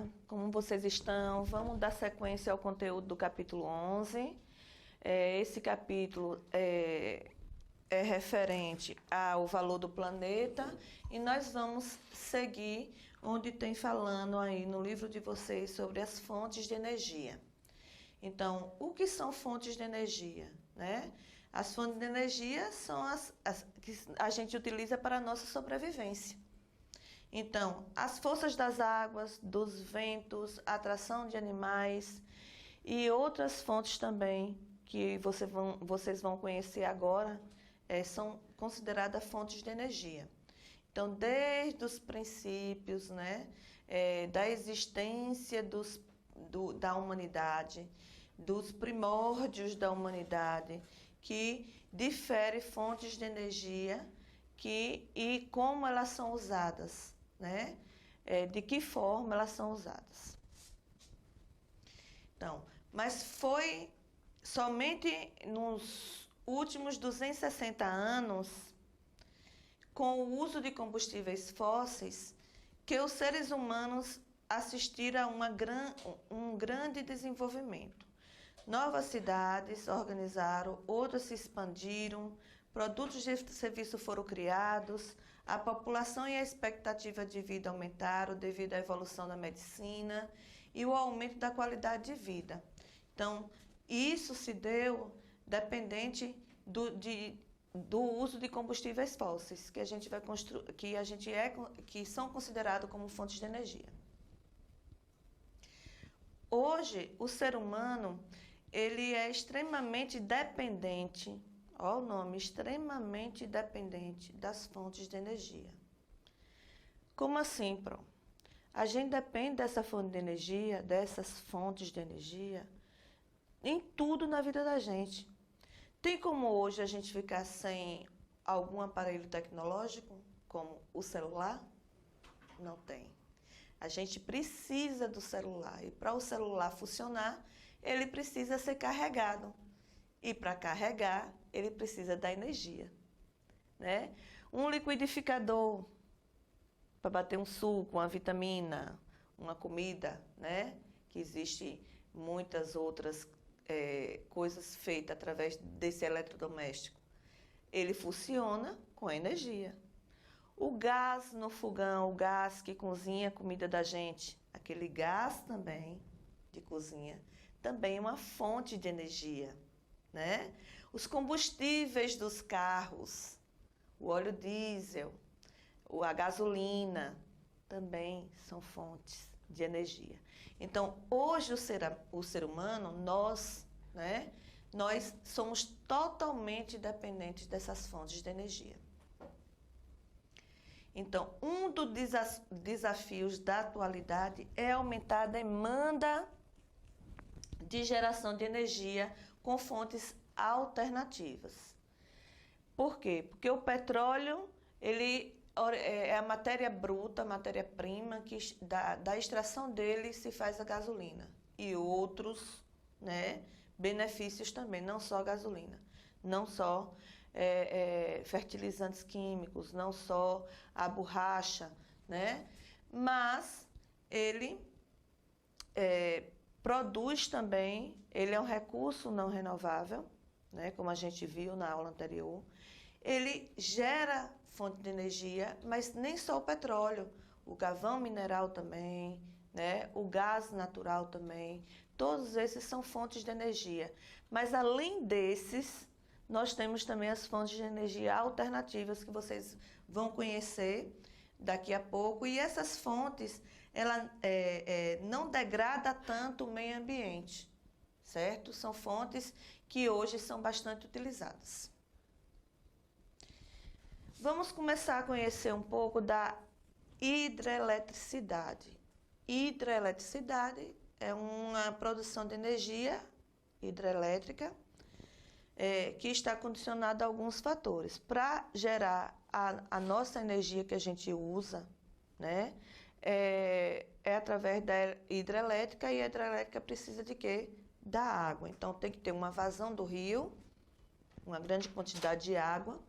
dia, como vocês estão? Vamos dar sequência ao conteúdo do capítulo 11. Esse capítulo é referente ao valor do planeta e nós vamos seguir onde tem falando aí no livro de vocês sobre as fontes de energia. Então, o que são fontes de energia, né? As fontes de energia são as que a gente utiliza para a nossa sobrevivência. Então, as forças das águas, dos ventos, a atração de animais e outras fontes também que vocês vão conhecer agora, são consideradas fontes de energia. Então, desde os princípios, né, da existência da humanidade, dos primórdios da humanidade, que difere fontes de energia e como elas são usadas, né? De que forma elas são usadas. Então, mas foi somente nos últimos 260 anos, com o uso de combustíveis fósseis, que os seres humanos assistiram a um grande desenvolvimento. Novas cidades organizaram, outras se expandiram, produtos de serviço foram criados, a população e a expectativa de vida aumentaram devido à evolução da medicina e o aumento da qualidade de vida. Então, isso se deu dependente do uso de combustíveis fósseis, que são considerados como fontes de energia. Hoje, o ser humano, ele é extremamente dependente, olha o nome, extremamente dependente das fontes de energia. Como assim, Pro? A gente depende dessa fonte de energia, dessas fontes de energia, em tudo na vida da gente. Tem como hoje a gente ficar sem algum aparelho tecnológico, como o celular? Não tem. A gente precisa do celular e para o celular funcionar, ele precisa ser carregado. E para carregar, ele precisa da energia, né? Um liquidificador para bater um suco, uma vitamina, uma comida, né? Que existe muitas outras coisas feitas através desse eletrodoméstico. Ele funciona com energia. O gás no fogão, o gás que cozinha a comida da gente, aquele gás também de cozinha, também é uma fonte de energia, né? Os combustíveis dos carros, o óleo diesel, a gasolina, também são fontes de energia. Então, hoje o ser humano, nós somos totalmente dependentes dessas fontes de energia. Então, um dos desafios da atualidade é aumentar a demanda de geração de energia com fontes alternativas. Por quê? Porque o petróleo, ele é a matéria bruta, a matéria-prima, que da extração dele se faz a gasolina. E outros, né, benefícios também, não só a gasolina, não só fertilizantes químicos, não só a borracha, né? Mas ele produz também, ele é um recurso não renovável, né? Como a gente viu na aula anterior. Ele gera fonte de energia, mas nem só o petróleo, o carvão mineral também, né? O gás natural também, todos esses são fontes de energia. Mas além desses, nós temos também as fontes de energia alternativas que vocês vão conhecer daqui a pouco. E essas fontes, ela não degrada tanto o meio ambiente, certo? São fontes que hoje são bastante utilizadas. Vamos começar a conhecer um pouco da hidroeletricidade. Hidroeletricidade é uma produção de energia hidrelétrica que está condicionada a alguns fatores. Para gerar a nossa energia que a gente usa, né, é através da hidrelétrica, e a hidrelétrica precisa de quê? Da água. Então tem que ter uma vazão do rio, uma grande quantidade de água,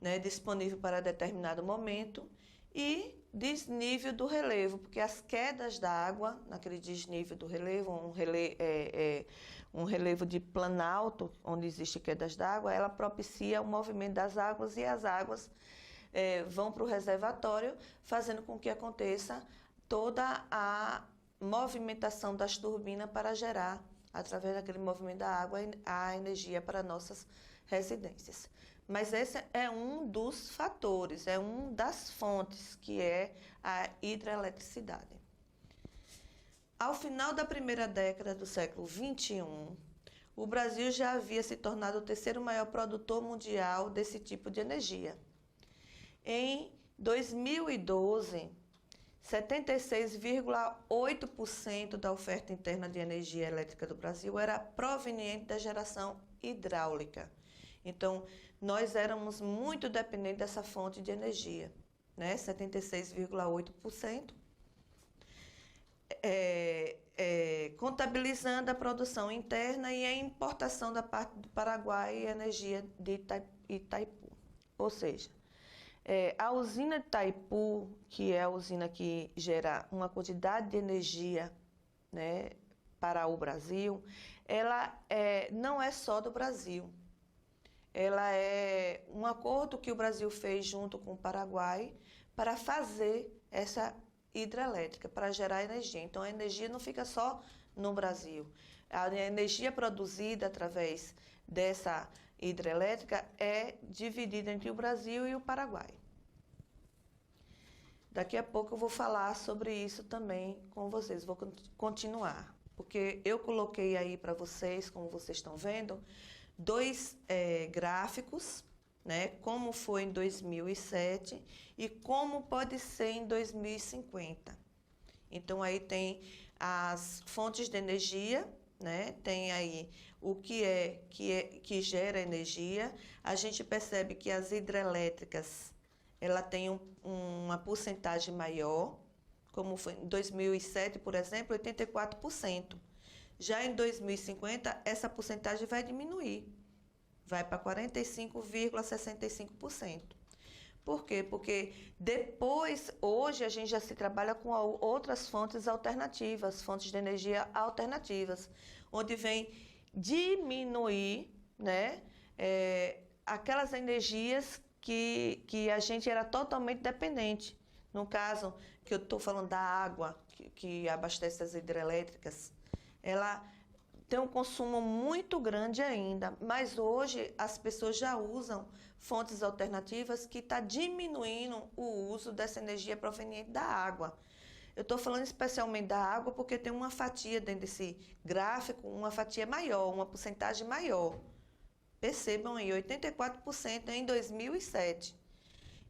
né, disponível para determinado momento, e desnível do relevo, porque as quedas da água, naquele desnível do relevo, um relevo de planalto, onde existe quedas d'água, ela propicia o movimento das águas e as águas vão para o reservatório, fazendo com que aconteça toda a movimentação das turbinas para gerar, através daquele movimento da água, a energia para nossas residências. Mas esse é um dos fatores, é uma das fontes, que é a hidroeletricidade. Ao final da primeira década do século XXI, o Brasil já havia se tornado o terceiro maior produtor mundial desse tipo de energia. Em 2012, 76,8% da oferta interna de energia elétrica do Brasil era proveniente da geração hidráulica. Então, nós éramos muito dependentes dessa fonte de energia, né? 76,8%. Contabilizando a produção interna e a importação da parte do Paraguai e energia de Itaipu. Ou seja, a usina de Itaipu, que é a usina que gera uma quantidade de energia, né, para o Brasil, ela não é só do Brasil. Ela é um acordo que o Brasil fez junto com o Paraguai para fazer essa hidrelétrica, para gerar energia. Então, a energia não fica só no Brasil. A energia produzida através dessa hidrelétrica é dividida entre o Brasil e o Paraguai. Daqui a pouco eu vou falar sobre isso também com vocês, vou continuar, porque eu coloquei aí para vocês, como vocês estão vendo, dois gráficos, né, como foi em 2007 e como pode ser em 2050. Então, aí tem as fontes de energia, né, tem aí o que gera energia. A gente percebe que as hidrelétricas, ela tem uma porcentagem maior, como foi em 2007, por exemplo, 84%. Já em 2050, essa porcentagem vai diminuir, vai para 45,65%. Por quê? Porque hoje a gente já se trabalha com outras fontes alternativas, fontes de energia alternativas, onde vem diminuir, né, aquelas energias que a gente era totalmente dependente. No caso, que eu estou falando da água, que abastece as hidrelétricas, ela tem um consumo muito grande ainda, mas hoje as pessoas já usam fontes alternativas que está diminuindo o uso dessa energia proveniente da água. Eu estou falando especialmente da água porque tem uma fatia dentro desse gráfico, uma fatia maior, uma porcentagem maior. Percebam aí, 84% em 2007.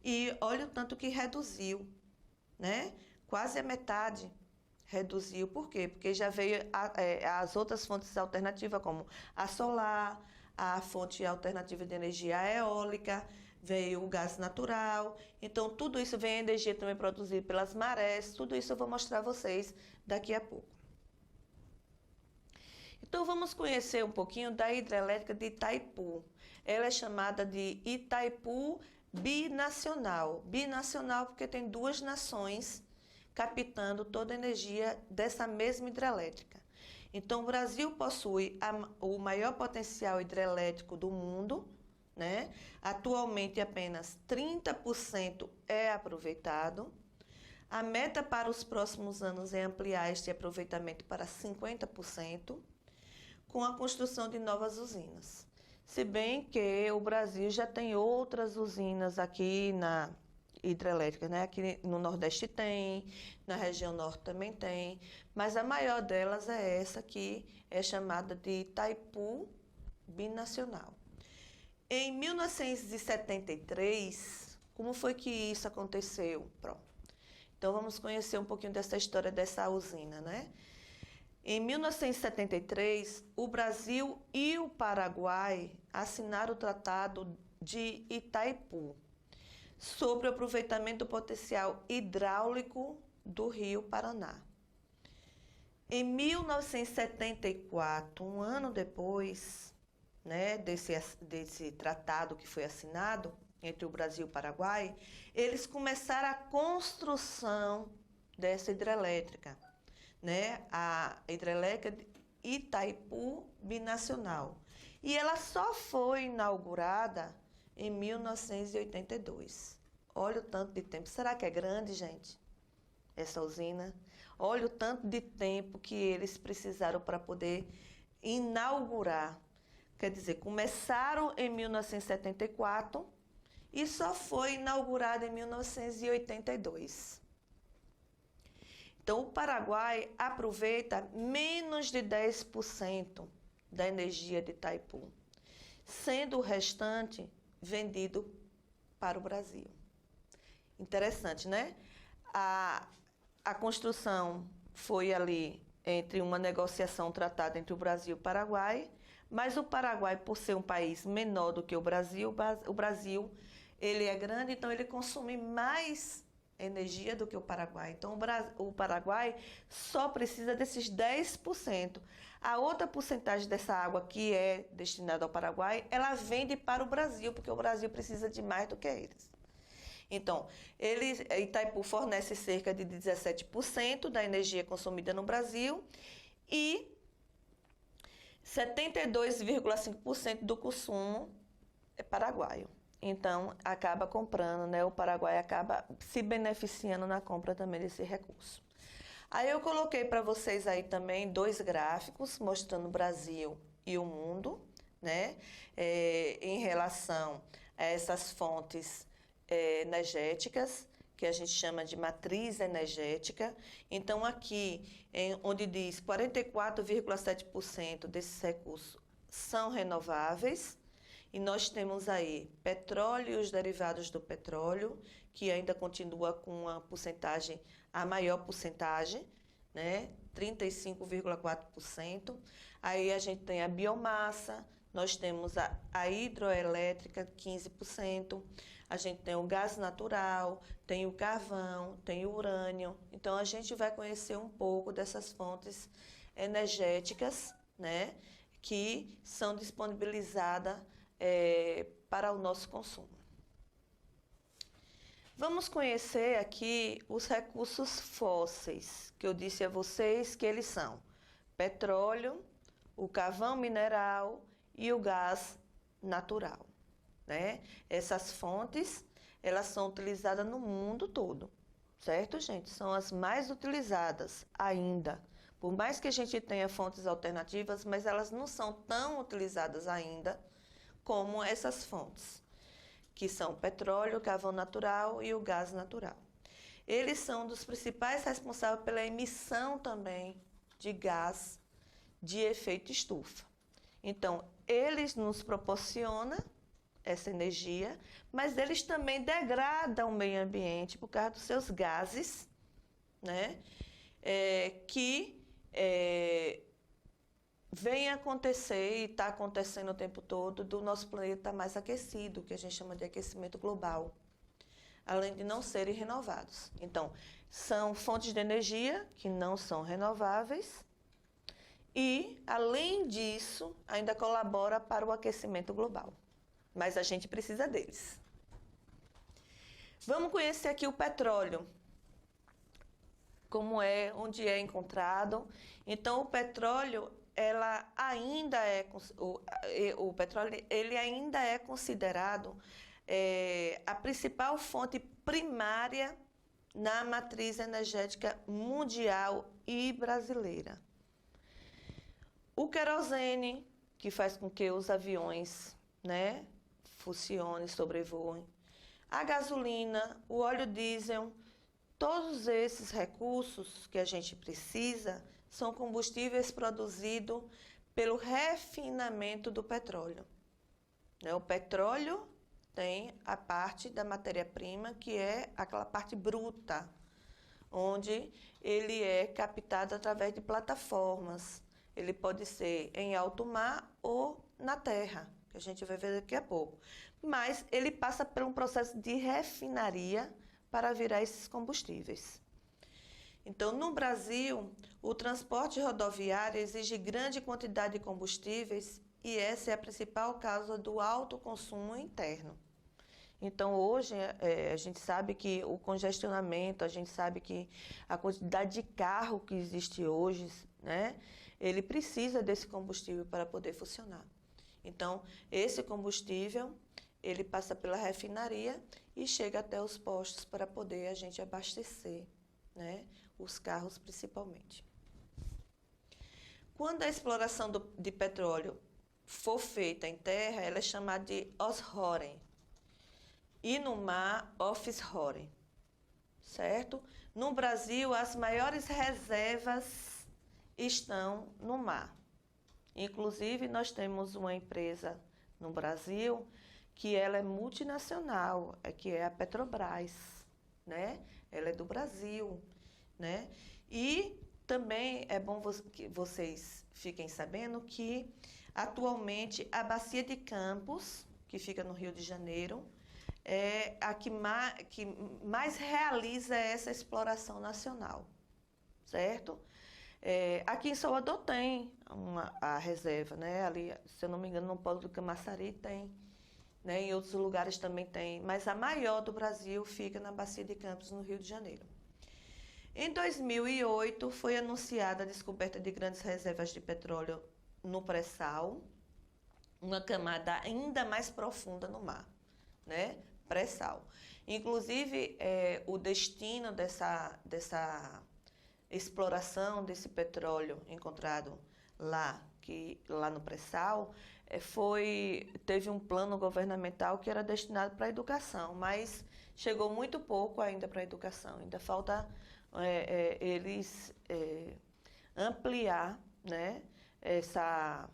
E olha o tanto que reduziu, né? Quase a metade. Reduziu, por quê? Porque já veio as outras fontes alternativas, como a solar, a fonte alternativa de energia eólica, veio o gás natural. Então, tudo isso vem a energia também produzida pelas marés, tudo isso eu vou mostrar a vocês daqui a pouco. Então, vamos conhecer um pouquinho da hidrelétrica de Itaipu. Ela é chamada de Itaipu Binacional. Binacional porque tem duas nações captando toda a energia dessa mesma hidrelétrica. Então, o Brasil possui o maior potencial hidrelétrico do mundo, né? Atualmente, apenas 30% é aproveitado. A meta para os próximos anos é ampliar este aproveitamento para 50%, com a construção de novas usinas. Se bem que o Brasil já tem outras usinas aqui na hidrelétrica, né? Aqui no Nordeste tem, na região Norte também tem, mas a maior delas é essa que é chamada de Itaipu Binacional. Em 1973, como foi que isso aconteceu? Pronto. Então, vamos conhecer um pouquinho dessa história dessa usina, né? Em 1973, o Brasil e o Paraguai assinaram o Tratado de Itaipu sobre o aproveitamento do potencial hidráulico do Rio Paraná. Em 1974, um ano depois, né, desse tratado que foi assinado, entre o Brasil e o Paraguai, eles começaram a construção dessa hidrelétrica, né? A hidrelétrica de Itaipu Binacional. E ela só foi inaugurada em 1982. Olha o tanto de tempo. Será que é grande, gente, essa usina? Olha o tanto de tempo que eles precisaram para poder inaugurar. Quer dizer, começaram em 1974 e só foi inaugurada em 1982. Então, o Paraguai aproveita menos de 10% da energia de Itaipu, sendo o restante vendido para o Brasil. Interessante, né? A construção foi ali entre uma negociação tratada entre o Brasil e o Paraguai, mas o Paraguai, por ser um país menor do que o Brasil ele é grande, então ele consome mais energia do que o Paraguai. Então, o Paraguai só precisa desses 10%. A outra porcentagem dessa água que é destinada ao Paraguai, ela vende para o Brasil, porque o Brasil precisa de mais do que eles. Então, Itaipu fornece cerca de 17% da energia consumida no Brasil e 72,5% do consumo é paraguaio. Então, acaba comprando, né? O Paraguai acaba se beneficiando na compra também desse recurso. Aí eu coloquei para vocês aí também 2 gráficos mostrando o Brasil e o mundo, né? Em relação a essas fontes energéticas, que a gente chama de matriz energética. Então, aqui, onde diz 44,7% desses recursos são renováveis, e nós temos aí petróleo e os derivados do petróleo, que ainda continua com uma porcentagem, a maior porcentagem, né? 35,4%. Aí a gente tem a biomassa, nós temos a hidroelétrica, 15%. A gente tem o gás natural, tem o carvão, tem o urânio. Então, a gente vai conhecer um pouco dessas fontes energéticas, né? Que são disponibilizadas para o nosso consumo. Vamos conhecer aqui os recursos fósseis, que eu disse a vocês que eles são petróleo, o carvão mineral e o gás natural, né? Essas fontes, elas são utilizadas no mundo todo, certo, gente? São as mais utilizadas ainda. Por mais que a gente tenha fontes alternativas, mas elas não são tão utilizadas ainda como essas fontes, que são o petróleo, o carvão natural e o gás natural. Eles são dos principais responsáveis pela emissão também de gás de efeito estufa. Então, eles nos proporcionam essa energia, mas eles também degradam o meio ambiente por causa dos seus gases, né? Que vem acontecer e está acontecendo o tempo todo do nosso planeta mais aquecido, que a gente chama de aquecimento global, além de não serem renovados. Então, são fontes de energia que não são renováveis e, além disso, ainda colabora para o aquecimento global. Mas a gente precisa deles. Vamos conhecer aqui o petróleo. Como onde é encontrado. Então, o petróleo, o petróleo, ele ainda é considerado a principal fonte primária na matriz energética mundial e brasileira. O querosene, que faz com que os aviões, né, funcionem, sobrevoem. A gasolina, o óleo diesel, todos esses recursos que a gente precisa são combustíveis produzidos pelo refinamento do petróleo. O petróleo tem a parte da matéria-prima, que é aquela parte bruta, onde ele é captado através de plataformas. Ele pode ser em alto mar ou na terra, que a gente vai ver daqui a pouco. Mas ele passa por um processo de refinaria para virar esses combustíveis. Então, no Brasil, o transporte rodoviário exige grande quantidade de combustíveis e essa é a principal causa do alto consumo interno. Então, hoje, a gente sabe que o congestionamento, a gente sabe que a quantidade de carro que existe hoje, né, ele precisa desse combustível para poder funcionar. Então, esse combustível, ele passa pela refinaria e chega até os postos para poder a gente abastecer, né, os carros principalmente. Quando a exploração de petróleo for feita em terra, ela é chamada de Ausrohren. E no mar, Offshore, certo? No Brasil, as maiores reservas estão no mar. Inclusive, nós temos uma empresa no Brasil que ela é multinacional, que é a Petrobras, né? Ela é do Brasil, né? E também é bom que vocês fiquem sabendo que, atualmente, a Bacia de Campos, que fica no Rio de Janeiro, é a que mais realiza essa exploração nacional, certo? Aqui em Salvador tem a reserva, né? Ali, se eu não me engano, no Polo do Camaçari tem, né? Em outros lugares também tem, mas a maior do Brasil fica na Bacia de Campos, no Rio de Janeiro. Em 2008, foi anunciada a descoberta de grandes reservas de petróleo no pré-sal, uma camada ainda mais profunda no mar, né? Pré-sal. Inclusive, o destino dessa exploração desse petróleo encontrado lá no pré-sal, teve um plano governamental que era destinado para a educação, mas chegou muito pouco ainda para a educação. Ainda falta eles ampliar, né, essa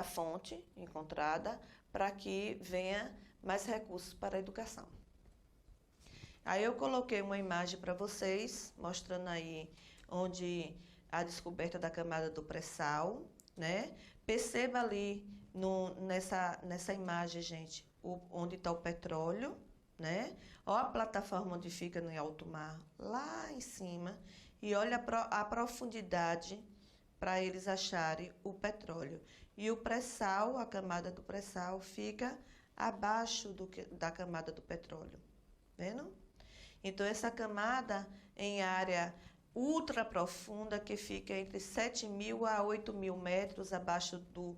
fonte encontrada para que venha mais recursos para a educação. Aí eu coloquei uma imagem para vocês, mostrando aí onde a descoberta da camada do pré-sal, né? Perceba ali nessa imagem, gente, onde está o petróleo, né? Olha a plataforma onde fica no alto mar, lá em cima, e olha a profundidade para eles acharem o petróleo. E o pré-sal, a camada do pré-sal, fica abaixo da camada do petróleo, vendo? Então, essa camada em área ultra profunda, que fica entre 7.000 a 8.000 metros abaixo do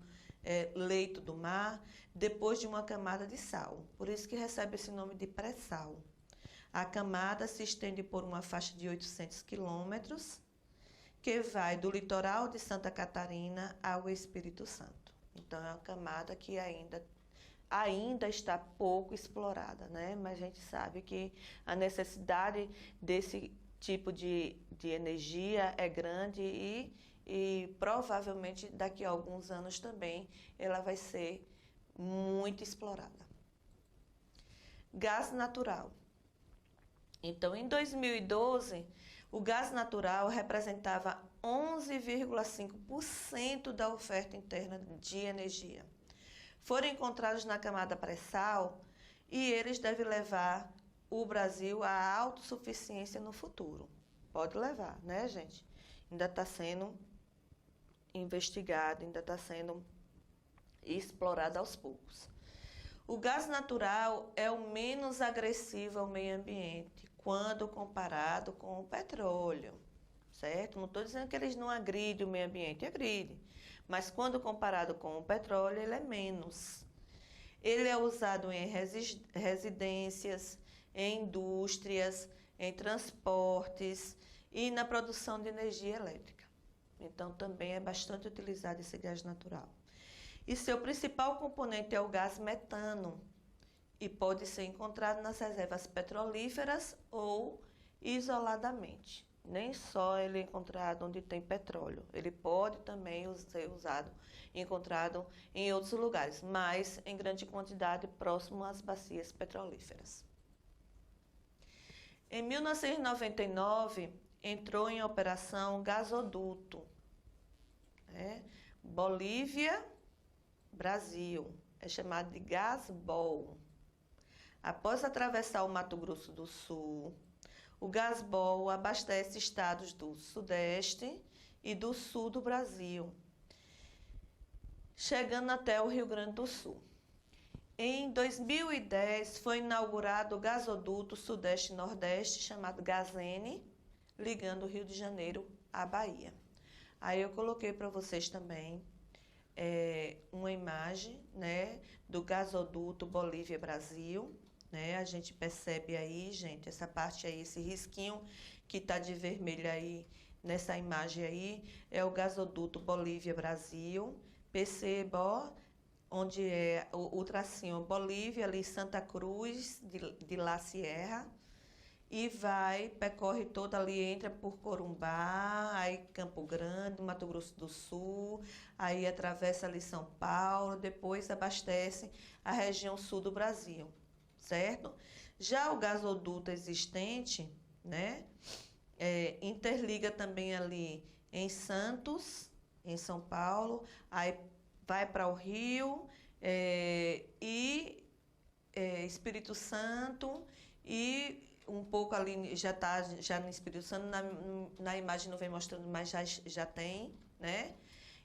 leito do mar, depois de uma camada de sal. Por isso que recebe esse nome de pré-sal. A camada se estende por uma faixa de 800 quilômetros, que vai do litoral de Santa Catarina ao Espírito Santo. Então, é uma camada que ainda está pouco explorada, né? Mas a gente sabe que a necessidade desse tipo de energia é grande e provavelmente daqui a alguns anos também ela vai ser muito explorada. Gás natural. Então, em 2012, o gás natural representava 11,5% da oferta interna de energia. Foram encontrados na camada pré-sal e eles devem levar o Brasil à autossuficiência no futuro. Pode levar, né, gente? Ainda está sendo investigado, ainda está sendo explorado aos poucos. O gás natural é o menos agressivo ao meio ambiente quando comparado com o petróleo, certo? Não estou dizendo que eles não agridem o meio ambiente, agride. Mas quando comparado com o petróleo, ele é menos. Ele é usado em residências, em indústrias, em transportes e na produção de energia elétrica. Então, também é bastante utilizado esse gás natural. E seu principal componente é o gás metano e pode ser encontrado nas reservas petrolíferas ou isoladamente. Nem só ele é encontrado onde tem petróleo. Ele pode também ser encontrado em outros lugares, mas em grande quantidade próximo às bacias petrolíferas. Em 1999, entrou em operação o gasoduto, Bolívia, Brasil. É chamado de Gasbol. Após atravessar o Mato Grosso do Sul, o Gasbol abastece estados do Sudeste e do Sul do Brasil, chegando até o Rio Grande do Sul. Em 2010 foi inaugurado o gasoduto Sudeste-Nordeste, chamado Gazene, ligando o Rio de Janeiro à Bahia. Aí eu coloquei para vocês também uma imagem, né, do gasoduto Bolívia-Brasil, né? A gente percebe aí, gente, essa parte aí, esse risquinho que está de vermelho aí, nessa imagem aí, é o gasoduto Bolívia-Brasil. Perceba, ó, onde é o tracinho Bolívia, ali Santa Cruz de La Sierra, e vai, percorre toda ali, entra por Corumbá, aí Campo Grande, Mato Grosso do Sul, aí atravessa ali São Paulo, depois abastece a região sul do Brasil, certo? Já o gasoduto existente, né, interliga também ali em Santos, em São Paulo, aí vai para o Rio e Espírito Santo e um pouco ali já está já no Espírito Santo, na imagem não vem mostrando, mas já tem, né?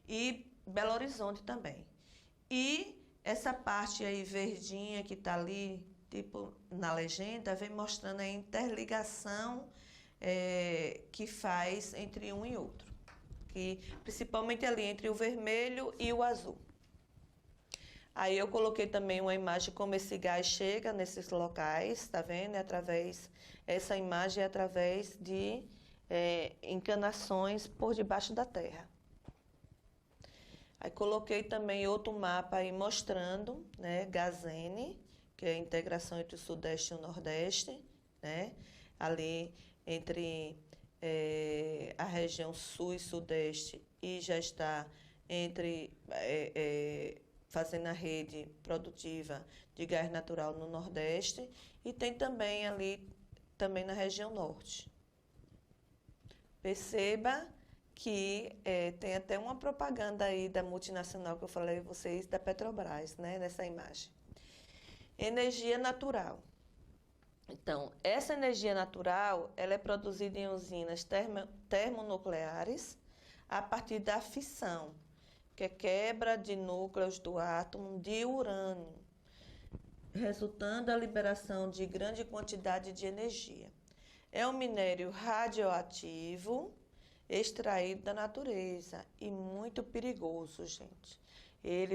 E Belo Horizonte também. E essa parte aí verdinha que está ali, tipo na legenda, vem mostrando a interligação que faz entre um e outro. Que, principalmente ali entre o vermelho e o azul. Aí eu coloquei também uma imagem como esse gás chega nesses locais, tá vendo? Essa imagem é através de encanações por debaixo da terra. Aí coloquei também outro mapa aí mostrando, né, Gazene, que é a integração entre o Sudeste e o Nordeste, né? Ali entre a região Sul e Sudeste e já está entre fazendo a rede produtiva de gás natural no Nordeste e tem também ali, também na região Norte. Perceba que tem até uma propaganda aí da multinacional que eu falei a vocês, da Petrobras, né, nessa imagem. Energia natural. Então, essa energia natural, ela é produzida em usinas termonucleares a partir da fissão, que é quebra de núcleos do átomo de urânio, resultando a liberação de grande quantidade de energia. É um minério radioativo extraído da natureza e muito perigoso, gente.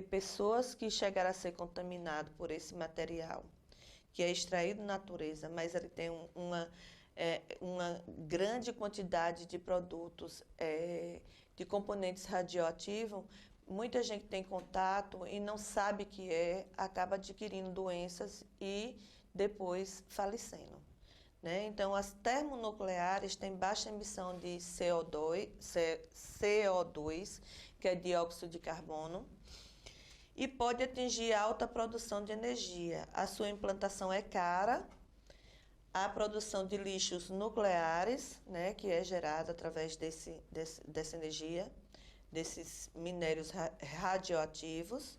Pessoas que chegaram a ser contaminadas por esse material, que é extraído da natureza, mas ele tem uma grande quantidade de produtos, de componentes radioativos, muita gente tem contato e não sabe que acaba adquirindo doenças e depois falecendo, né? Então, as termonucleares têm baixa emissão de CO2, que é dióxido de carbono, e pode atingir alta produção de energia. A sua implantação é cara. A produção de lixos nucleares, né, que é gerada através dessa energia, desses minérios radioativos,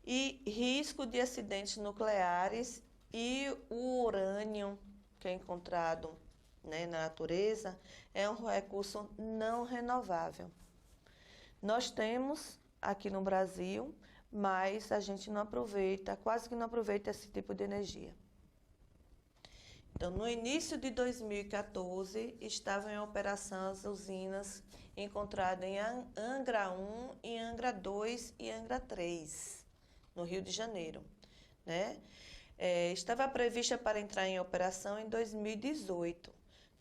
e risco de acidentes nucleares e o urânio, que é encontrado, né, na natureza, é um recurso não renovável. Nós temos aqui no Brasil, mas a gente não aproveita, quase que não aproveita esse tipo de energia. Então, no início de 2014, estavam em operação as usinas encontradas em Angra 1, em Angra 2 e Angra 3, no Rio de Janeiro, né? Estava prevista para entrar em operação em 2018,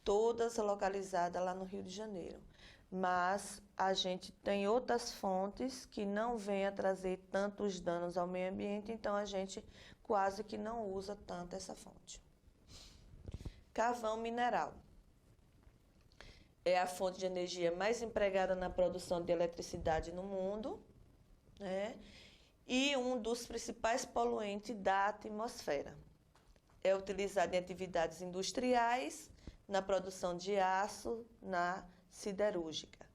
todas localizadas lá no Rio de Janeiro. Mas a gente tem outras fontes que não vêm a trazer tantos danos ao meio ambiente, então a gente quase que não usa tanto essa fonte. Carvão mineral. É a fonte de energia mais empregada na produção de eletricidade no mundo, né? E um dos principais poluentes da atmosfera. É utilizado em atividades industriais, na produção de aço, na siderúrgica.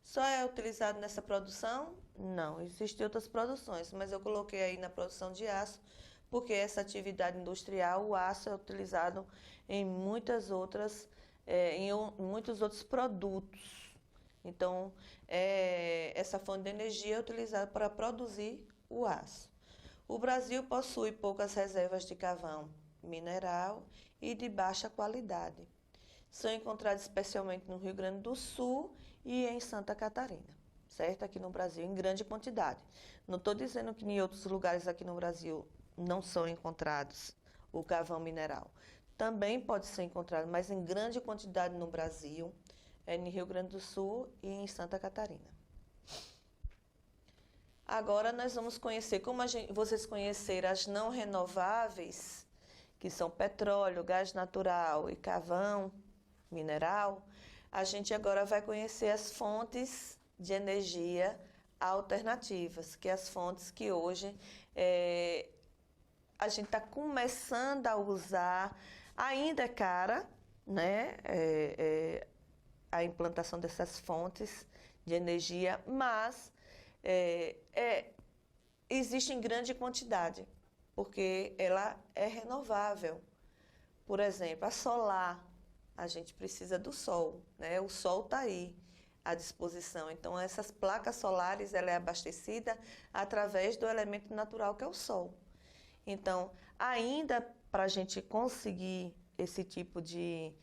Só é utilizado nessa produção? Não, existem outras produções, mas eu coloquei aí na produção de aço, porque essa atividade industrial, o aço é utilizado em muitos outros produtos. Então, essa fonte de energia é utilizada para produzir o aço. O Brasil possui poucas reservas de carvão mineral e de baixa qualidade. São encontrados especialmente no Rio Grande do Sul e em Santa Catarina, certo? Aqui no Brasil, em grande quantidade. Não estou dizendo que em outros lugares aqui no Brasil não são encontrados o carvão mineral. Também pode ser encontrado, mas em grande quantidade no Brasil, no Rio Grande do Sul e em Santa Catarina. Agora nós vamos conhecer, vocês conheceram as não renováveis, que são petróleo, gás natural e carvão mineral, a gente agora vai conhecer as fontes de energia alternativas, que é as fontes que hoje a gente está começando a usar, ainda é cara, né? A implantação dessas fontes de energia, mas existe em grande quantidade, porque ela é renovável. Por exemplo, a solar, a gente precisa do sol, né? O sol está aí à disposição. Então, essas placas solares, ela é abastecida através do elemento natural que é o sol. Então, ainda para a gente conseguir esse tipo de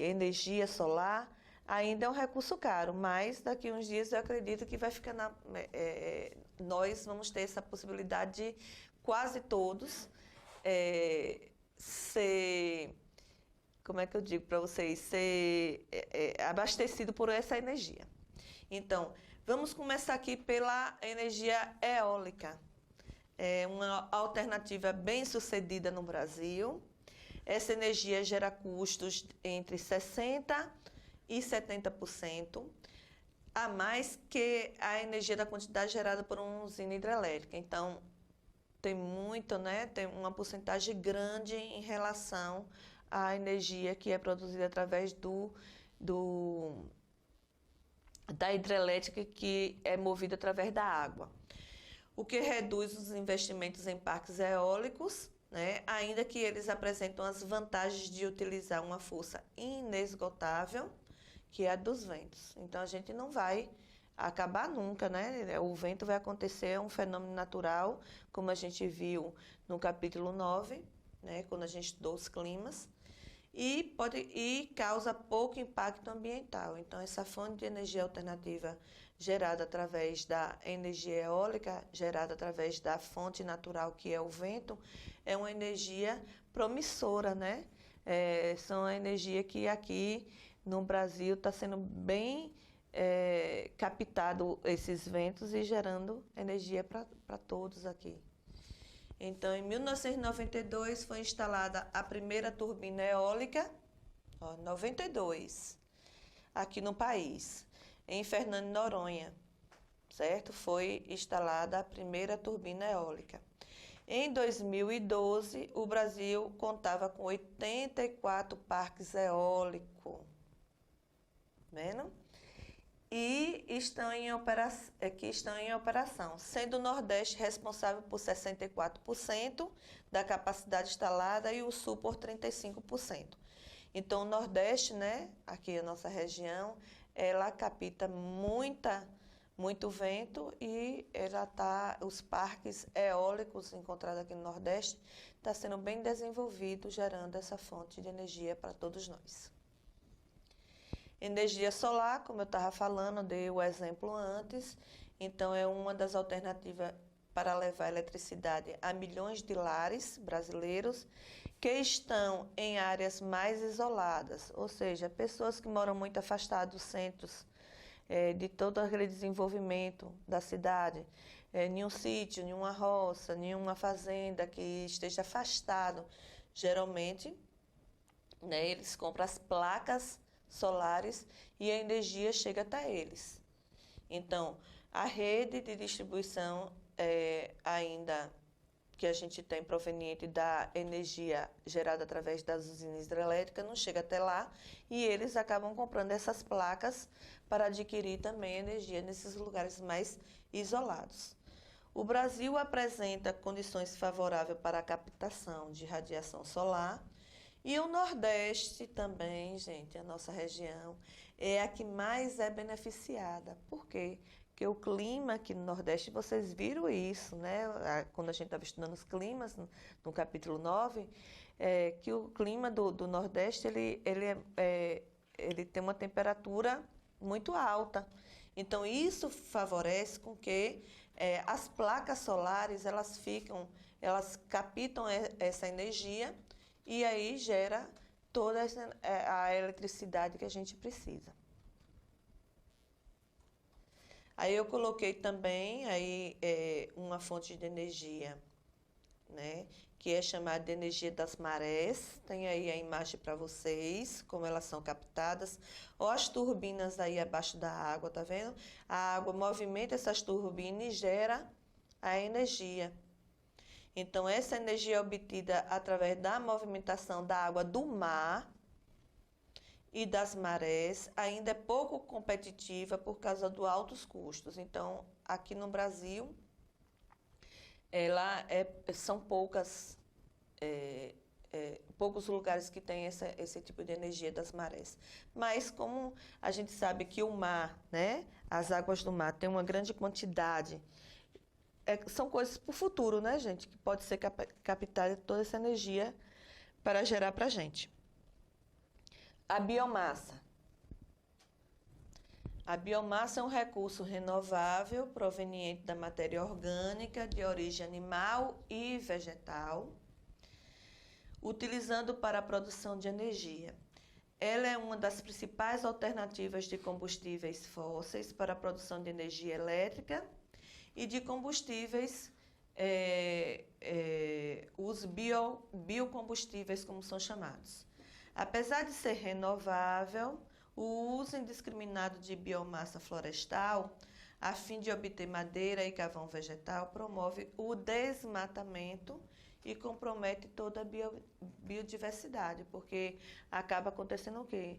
energia solar, ainda é um recurso caro, mas daqui a uns dias eu acredito que vai ficar nós vamos ter essa possibilidade de quase todos ser, como é que eu digo para vocês, ser abastecido por essa energia. Então, vamos começar aqui pela energia eólica. É uma alternativa bem sucedida no Brasil. Essa energia gera custos entre 60% e 70%, a mais que a energia da quantidade gerada por uma usina hidrelétrica. Então, tem muito, né? Tem uma porcentagem grande em relação à energia que é produzida através da hidrelétrica, que é movida através da água. O que reduz os investimentos em parques eólicos, né? Ainda que eles apresentam as vantagens de utilizar uma força inesgotável, que é a dos ventos. Então, a gente não vai acabar nunca, né? O vento vai acontecer, é um fenômeno natural, como a gente viu no capítulo 9, né? Quando a gente estudou os climas, e causa pouco impacto ambiental. Então, essa fonte de energia alternativa gerada através da energia eólica, gerada através da fonte natural que é o vento, é uma energia promissora, né? São a energia que aqui no Brasil está sendo bem captado esses ventos e gerando energia para todos aqui. Então, em 1992 foi instalada a primeira turbina eólica, 92, aqui no país, em Fernando de Noronha, certo? Foi instalada a primeira turbina eólica. Em 2012, o Brasil contava com 84 parques eólicos, vendo? E que estão em operação, sendo o Nordeste responsável por 64% da capacidade instalada e o Sul por 35%. Então, o Nordeste, né, aqui a nossa região, ela capta muito vento e os parques eólicos encontrados aqui no Nordeste está sendo bem desenvolvido, gerando essa fonte de energia para todos nós. Energia solar, como eu estava falando, dei o exemplo antes, então é uma das alternativas para levar eletricidade a milhões de lares brasileiros que estão em áreas mais isoladas, ou seja, pessoas que moram muito afastadas dos centros de todo aquele desenvolvimento da cidade, em um sítio, em uma roça, em uma fazenda que esteja afastado, geralmente, né, eles compram as placas solares e a energia chega até eles. Então, a rede de distribuição ainda que a gente tem proveniente da energia gerada através das usinas hidrelétricas não chega até lá e eles acabam comprando essas placas para adquirir também energia nesses lugares mais isolados. O Brasil apresenta condições favoráveis para a captação de radiação solar. E o Nordeste também, gente, a nossa região, é a que mais é beneficiada. Por quê? Porque o clima aqui no Nordeste, vocês viram isso, né? Quando a gente estava estudando os climas, no capítulo 9, que o clima do Nordeste, ele tem uma temperatura muito alta. Então, isso favorece com que as placas solares, elas captam essa energia e aí gera toda a eletricidade que a gente precisa. Aí eu coloquei também uma fonte de energia, né, que é chamada de energia das marés. Tem aí a imagem para vocês, como elas são captadas. Ó, as turbinas aí abaixo da água, tá vendo? A água movimenta essas turbinas e gera a energia. Então, essa energia é obtida através da movimentação da água do mar e das marés, ainda é pouco competitiva por causa dos altos custos. Então, aqui no Brasil, são poucos lugares que têm esse tipo de energia das marés. Mas como a gente sabe que o mar, né, as águas do mar têm uma grande quantidade, são coisas para o futuro, né, gente, que pode ser captada toda essa energia para gerar para a gente. A biomassa. A biomassa é um recurso renovável proveniente da matéria orgânica de origem animal e vegetal, utilizando para a produção de energia. Ela é uma das principais alternativas de combustíveis fósseis para a produção de energia elétrica e de combustíveis, os biocombustíveis, como são chamados. Apesar de ser renovável, o uso indiscriminado de biomassa florestal, a fim de obter madeira e carvão vegetal, promove o desmatamento e compromete toda a biodiversidade, porque acaba acontecendo o quê?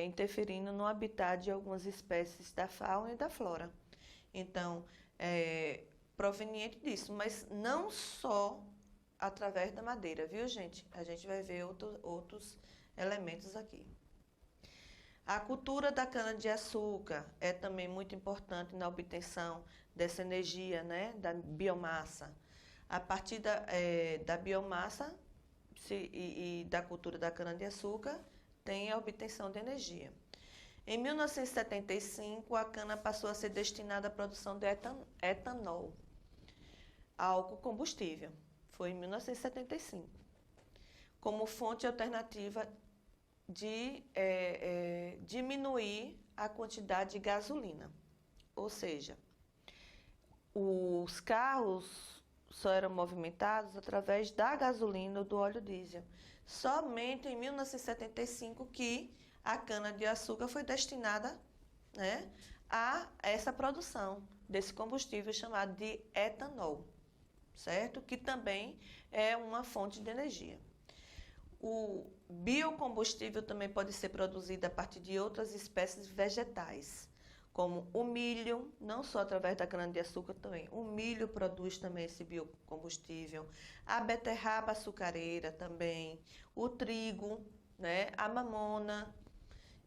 Interferindo no habitat de algumas espécies da fauna e da flora. Então, proveniente disso, mas não só através da madeira, viu, gente? A gente vai ver outros elementos aqui. A cultura da cana-de-açúcar é também muito importante na obtenção dessa energia, né, da biomassa. A partir da biomassa e da cultura da cana-de-açúcar, tem a obtenção de energia. Em 1975, a cana passou a ser destinada à produção de etanol, álcool combustível. Foi em 1975, como fonte alternativa de diminuir a quantidade de gasolina. Ou seja, os carros só eram movimentados através da gasolina ou do óleo diesel. Somente em 1975 que a cana-de-açúcar foi destinada, né, a essa produção desse combustível chamado de etanol, certo? Que também é uma fonte de energia. O biocombustível também pode ser produzido a partir de outras espécies vegetais, como o milho, não só através da cana-de-açúcar também. O milho produz também esse biocombustível, a beterraba açucareira também, o trigo, né, a mamona.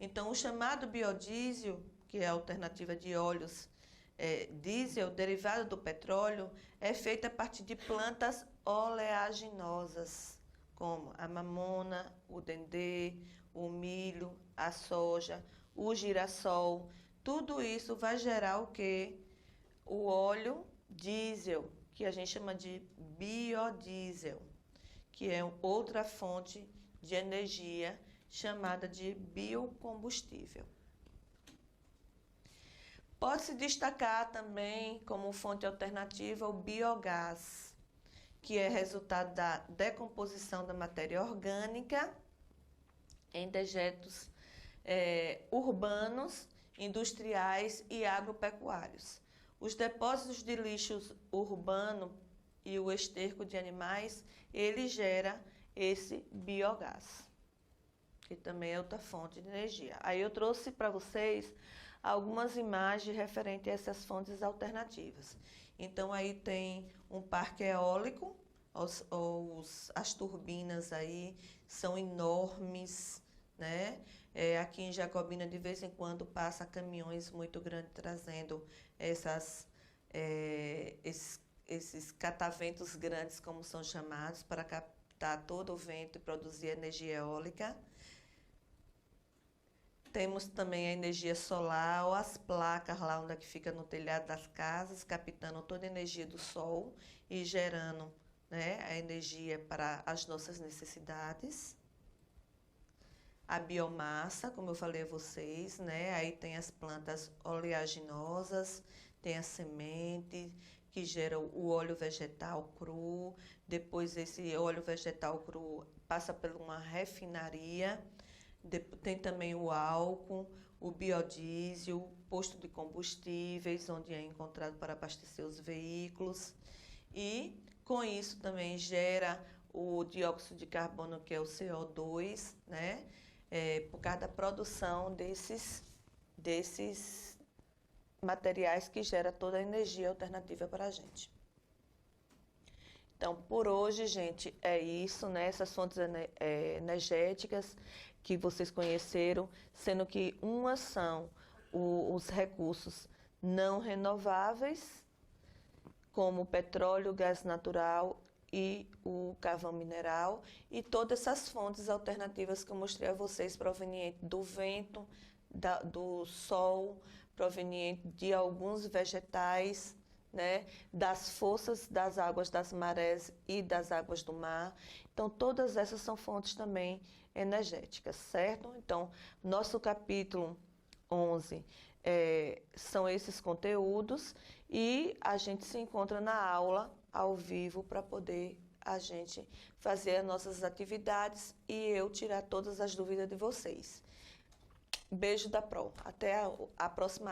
Então, o chamado biodiesel, que é a alternativa de óleos diesel derivado do petróleo, é feito a partir de plantas oleaginosas, como a mamona, o dendê, o milho, a soja, o girassol. Tudo isso vai gerar o quê? O óleo diesel, que a gente chama de biodiesel, que é outra fonte de energia chamada de biocombustível. Pode-se destacar também como fonte alternativa o biogás, que é resultado da decomposição da matéria orgânica em dejetos urbanos, industriais e agropecuários. Os depósitos de lixos urbano e o esterco de animais, ele gera esse biogás, que também é outra fonte de energia. Aí eu trouxe para vocês algumas imagens referentes a essas fontes alternativas. Então, aí tem um parque eólico, as turbinas aí são enormes, né? Aqui em Jacobina, de vez em quando, passa caminhões muito grandes trazendo esses cataventos grandes, como são chamados, para captar todo o vento e produzir energia eólica. Temos também a energia solar, ou as placas lá onde é que fica no telhado das casas, captando toda a energia do sol e gerando, né, a energia para as nossas necessidades. A biomassa, como eu falei a vocês, né, aí tem as plantas oleaginosas, tem a semente, que gera o óleo vegetal cru, depois esse óleo vegetal cru passa por uma refinaria. Tem também o álcool, o biodiesel, posto de combustíveis, onde é encontrado para abastecer os veículos. E com isso também gera o dióxido de carbono, que é o CO2, né? Por causa da produção desses materiais que gera toda a energia alternativa para a gente. Então, por hoje, gente, é isso, né? Essas fontes energéticas que vocês conheceram, sendo que umas são os recursos não renováveis, como o petróleo, o gás natural e o carvão mineral, e todas essas fontes alternativas que eu mostrei a vocês, provenientes do vento, do sol, proveniente de alguns vegetais, né, das forças das águas das marés e das águas do mar. Então, todas essas são fontes também energéticas, certo? Então, nosso capítulo 11 são esses conteúdos e a gente se encontra na aula ao vivo para poder a gente fazer as nossas atividades e eu tirar todas as dúvidas de vocês. Beijo da Pro. Até a próxima.